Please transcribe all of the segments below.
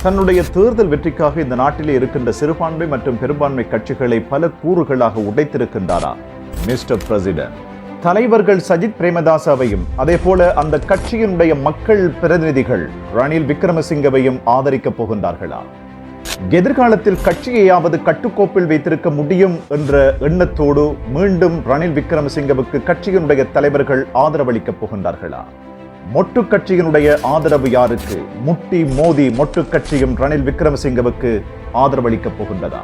தன்னுடைய தேர்தல் வெற்றிக்காக இந்த நாட்டிலே இருக்கின்ற சிறுபான்மை மற்றும் பெரும்பான்மை கட்சிகளை பல கூறுகளாக உடைத்திருக்கின்றாரா மிஸ்டர் பிரசிடென்ட்? தலைவர்கள் சஜித் பிரேமதாசவையும் அதே போல அந்த கட்சியினுடைய மக்கள் பிரதிநிதிகள் ரணில் விக்ரமசிங்கவையும் ஆதரிக்கப் போகின்றார்களா? எதிர்காலத்தில் கட்சியையாவது கட்டுக்கோப்பில் வைத்திருக்க முடியும் என்ற எண்ணத்தோடு மீண்டும் ரணில் விக்ரமசிங்கவுக்கு கட்சியினுடைய தலைவர்கள் ஆதரவளிக்கப் போகின்றார்களா? மொட்டு கட்சியினுடைய ஆதரவு யாருக்கு? முட்டி மோதி மொட்டு கட்சியும் Ranil விக்ரமசிங்கவுக்கு ஆதரவளிக்கப் போகின்றதா?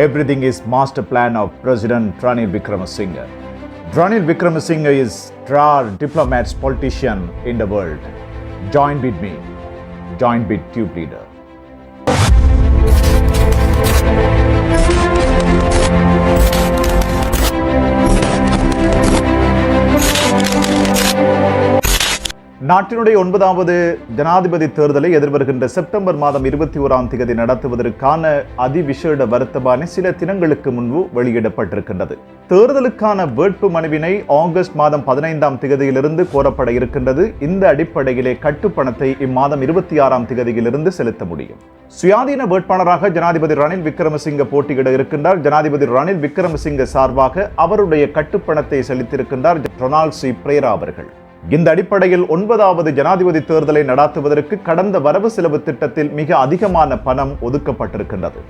Everything is master plan of President Ranil Wickremesinghe. Ranil Wickremesinghe is rare diplomat politician in the world. Join with me. Join with Tube Leader. நாட்டினுடைய 9வது ஜனாதிபதி தேர்தலை எதிர்வருகின்ற செப்டம்பர் மாதம் 21ஆம் தேதி நடத்துவதற்கான அதிவிசேட வர்த்தமானி சில தினங்களுக்கு முன்பு வெளியிடப்பட்டிருக்கின்றது. தேர்தலுக்கான வேட்பு மனுவினை ஆகஸ்ட் மாதம் 15ஆம் தேதியிலிருந்து கோரப்பட இருக்கின்றது. இந்த அடிப்படையிலே கட்டுப்பணத்தை இம்மாதம் 26ஆம் தேதியிலிருந்து செலுத்த முடியும். சுயாதீன வேட்பாளராக ஜனாதிபதி ரணில் விக்ரமசிங்கே போட்டியிட இருக்கின்றார். ஜனாதிபதி ரணில் விக்ரமசிங்கே சார்பாக அவருடைய கட்டுப்பணத்தை செலுத்தியிருக்கின்றார் ரொனால்ட் சி பிரேரா அவர்கள். இந்த அடிப்படையில் 9வது ஜனாதிபதி தேர்தலை நடாத்துவதற்கு கடந்த வரவு செலவு திட்டத்தில் மிக அதிகமான பணம் ஒதுக்கப்பட்டிருக்கின்றது.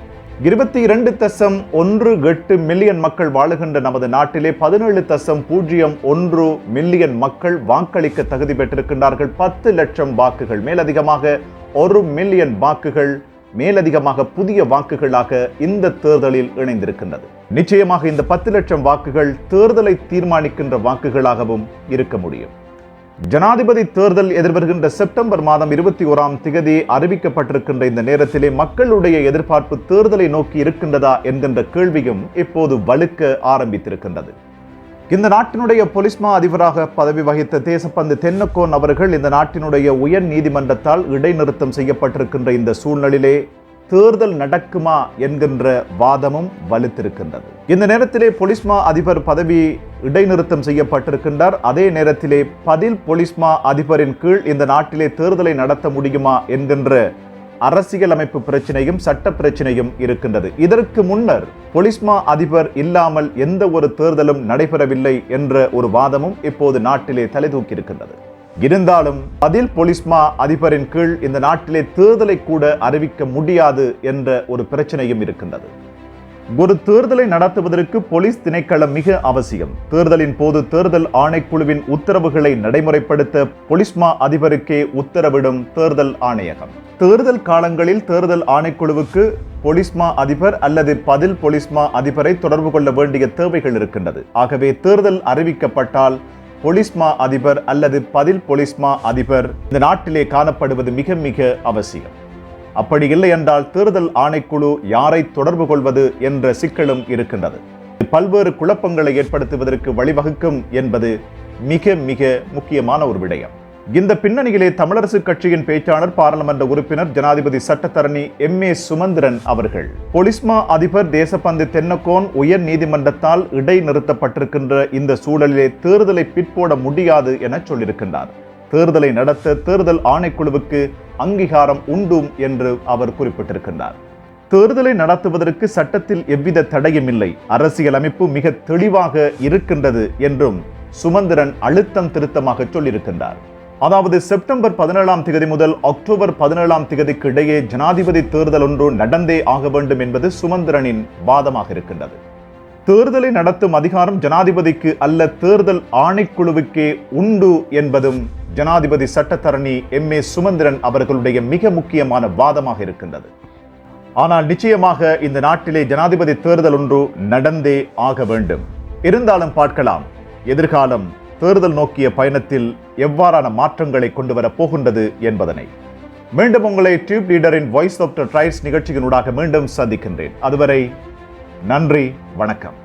22.18 மில்லியன் மக்கள் வாழுகின்ற நமது நாட்டிலே 17.01 மில்லியன் மக்கள் வாக்களிக்க தகுதி பெற்றிருக்கின்றார்கள். 10 லட்சம் வாக்குகள் மேலதிகமாக 1 மில்லியன் வாக்குகள் மேலதிகமாக புதிய வாக்குகளாக இந்த தேர்தலில் இணைந்திருக்கின்றது. நிச்சயமாக இந்த 10 லட்சம் வாக்குகள் தேர்தலை தீர்மானிக்கின்ற வாக்குகளாகவும் இருக்க முடியும். ஜனாதிபதி தேர்தல் எதிர்வருகின்ற செப்டம்பர் மாதம் 21ஆம் தேதி அறிவிக்கப்பட்டிருக்கின்ற இந்த நேரத்திலே மக்களுடைய எதிர்பார்ப்பு தேர்தலை நோக்கி இருக்கின்றதா என்கின்ற கேள்வியும் இப்போது வலுக்க ஆரம்பித்திருக்கின்றது. இந்த நாட்டினுடைய பொலிஸ்மா அதிபராக பதவி வகித்த தேசப்பந்து தென்னக்கோன் அவர்கள் இந்த நாட்டினுடைய உயர் நீதிமன்றத்தால் இடைநிறுத்தம் செய்யப்பட்டிருக்கின்ற இந்த சூழ்நிலையிலே தேர்தல் நடக்குமா என்கின்ற வாதமும் வலுத்திருக்கின்றது. இந்த நேரத்திலே பொலிஸ்மா அதிபர் பதவி இடைநிறுத்தம் செய்யப்பட்டிருக்கின்றார். அதே நேரத்திலே பதில் பொலிஸ்மா அதிபரின் கீழ் இந்த நாட்டிலே தேர்தலை நடத்த முடியுமா என்கின்ற அரசியலமைப்பு பிரச்சனையும் சட்ட பிரச்சனையும் இருக்கின்றது. இதற்கு முன்னர் பொலிஸ்மா அதிபர் இல்லாமல் எந்த ஒரு தேர்தலும் நடைபெறவில்லை என்ற ஒரு வாதமும் இப்போது நாட்டிலே தலைதூக்கி இருக்கின்றது. இருந்தாலும் பதில் பொலிஸ்மா அதிபரின் கீழ் இந்த நாட்டிலே தேர்தலை கூட அறிவிக்க முடியாது என்ற ஒரு பிரச்சனையும் இருக்கின்றது. ஒரு தேர்தலை நடத்துவதற்கு போலீஸ் திணைக்களம் மிக அவசியம். தேர்தலின் போது தேர்தல் ஆணைக்குழுவின் உத்தரவுகளை நடைமுறைப்படுத்த பொலிஸ்மா அதிபருக்கே உத்தரவிடும் தேர்தல் ஆணையகம். தேர்தல் காலங்களில் தேர்தல் ஆணைக்குழுவுக்கு பொலிஸ்மா அதிபர் அல்லது பதில் பொலிஸ்மா அதிபரை தொடர்பு கொள்ள வேண்டிய தேவைகள் இருக்கின்றது. ஆகவே தேர்தல் அறிவிக்கப்பட்டால் பொலிஸ்மா அதிபர் அல்லது பதில் பொலிஸ்மா அதிபர் இந்த நாட்டிலே காணப்படுவது மிக மிக அவசியம். அப்படி இல்லை என்றால் தேர்தல் ஆணைக்குழு யாரை தொடர்பு கொள்வது என்ற சிக்கலும் இருக்கின்றது. பல்வேறு குழப்பங்களை ஏற்படுத்துவதற்கு வழிவகுக்கும் என்பது மிக மிக முக்கியமான ஒரு விடயம். இந்த பின்னணியிலே தமிழரசு கட்சியின் பேச்சாளர் பாராளுமன்ற உறுப்பினர் ஜனாதிபதி சட்டத்தரணி M.A. சுமந்திரன் அவர்கள் பொலிஸ்மா அதிபர் தேசப்பந்து தென்னக்கோன் உயர் நீதிமன்றத்தால் இடைநிறுத்தப்பட்டிருக்கின்ற இந்த சூழலிலே தேர்தலை பிற்போட முடியாது என சொல்லியிருக்கின்றார். தேர்தலை நடத்த தேர்தல் ஆணைக்குழுவுக்கு அங்கீகாரம் உண்டு என்று அவர் குறிப்பிட்டிருக்கின்றார். தேர்தலை நடத்துவதற்கு சட்டத்தில் எவ்வித தடையும் இல்லை, அரசியலமைப்பு மிக தெளிவாக இருக்கின்றது என்றும் சுமந்திரன் அழுத்தம் திருத்தமாக சொல்லியிருக்கின்றார். அதாவது செப்டம்பர் 17ஆம் தேதி முதல் அக்டோபர் 17ஆம் தேதிக்கு இடையே ஜனாதிபதி தேர்தல் ஒன்று நடந்தே ஆக வேண்டும் என்பது சுமந்திரனின் வாதமாக இருக்கின்றது. தேர்தலை நடத்தும் அதிகாரம் ஜனாதிபதிக்கு அல்ல, தேர்தல் ஆணைக்குழுவுக்கே உண்டு என்பதும் ஜனாதிபதி சட்டத்தரணி M.A. சுமந்திரன் அவர்களுடைய மிக முக்கியமான வாதமாக இருக்கின்றது. ஆனால் நிச்சயமாக இந்த நாட்டிலே ஜனாதிபதி தேர்தல் ஒன்று நடந்தே ஆக வேண்டும். இருந்தாலும் பார்க்கலாம் எதிர்காலம் தேர்தல் நோக்கிய பயணத்தில் எவ்வாறான மாற்றங்களை கொண்டு வரப் போகின்றது என்பதனை. மீண்டும் உங்களை டியூப் லீடரின் வாய்ஸ் ஆஃப் த ட்ரைப்ஸ் நிகழ்ச்சியினூடாக மீண்டும் சந்திக்கின்றேன். அதுவரை நன்றி, வணக்கம்.